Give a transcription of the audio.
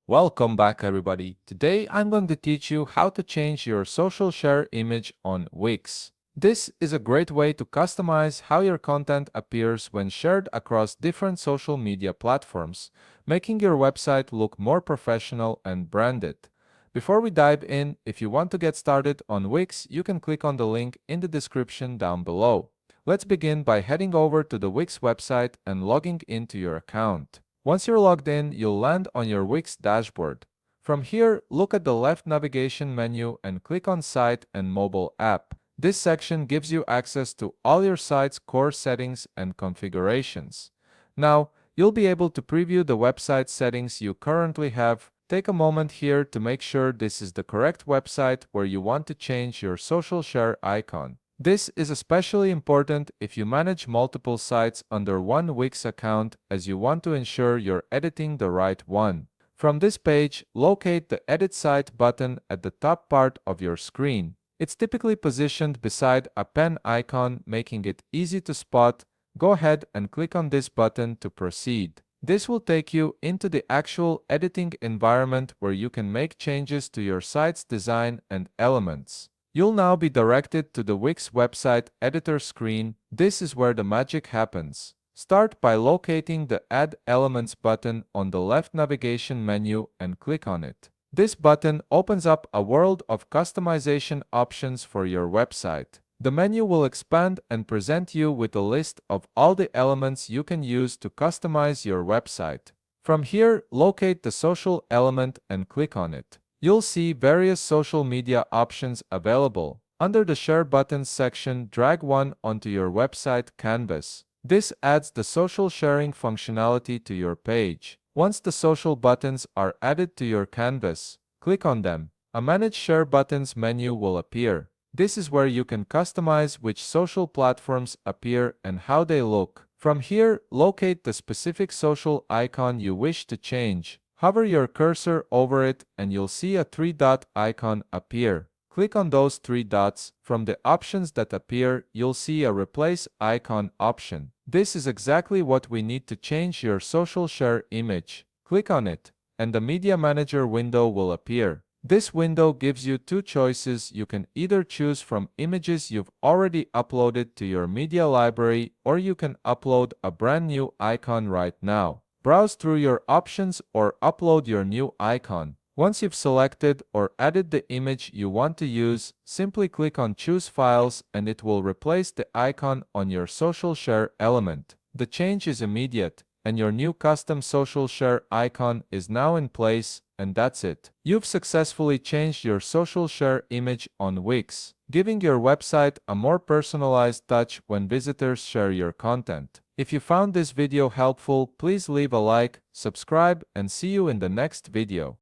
Welcome back everybody. Today I'm going to teach you how to change your social share image on Wix. This is a great way to customize how your content appears when shared across different social media platforms, making your website look more professional and branded. Before we dive in, if you want to get started on Wix, you can click on the link in the description down below. Let's begin by heading over to the Wix website and logging into your account. Once you're logged in, you'll land on your Wix dashboard. From here, look at the left navigation menu and click on Site and Mobile App. This section gives you access to all your site's core settings and configurations. Now, you'll be able to preview the website settings you currently have. Take a moment here to make sure this is the correct website where you want to change your social share icon. This is especially important if you manage multiple sites under one Wix account, as you want to ensure you're editing the right one. From this page, locate the Edit Site button at the top part of your screen. It's typically positioned beside a pen icon, making it easy to spot. Go ahead and click on this button to proceed. This will take you into the actual editing environment where you can make changes to your site's design and elements. You'll now be directed to the Wix website editor screen. This is where the magic happens. Start by locating the Add Elements button on the left navigation menu and click on it. This button opens up a world of customization options for your website. The menu will expand and present you with a list of all the elements you can use to customize your website. From here, locate the social element and click on it. You'll see various social media options available. Under the Share Buttons section, drag one onto your website canvas. This adds the social sharing functionality to your page. Once the social buttons are added to your canvas, click on them. A Manage Share Buttons menu will appear. This is where you can customize which social platforms appear and how they look. From here, locate the specific social icon you wish to change. Hover your cursor over it and you'll see a three-dot icon appear. Click on those three dots. From the options that appear, you'll see a Replace Icon option. This is exactly what we need to change your social share image. Click on it, and the Media Manager window will appear. This window gives you two choices. You can either choose from images you've already uploaded to your media library, or you can upload a brand new icon right now. Browse through your options or upload your new icon. Once you've selected or added the image you want to use, simply click on Choose Files and it will replace the icon on your social share element. The change is immediate, and your new custom social share icon is now in place, and that's it. You've successfully changed your social share image on Wix, giving your website a more personalized touch when visitors share your content. If you found this video helpful, please leave a like, subscribe, and see you in the next video.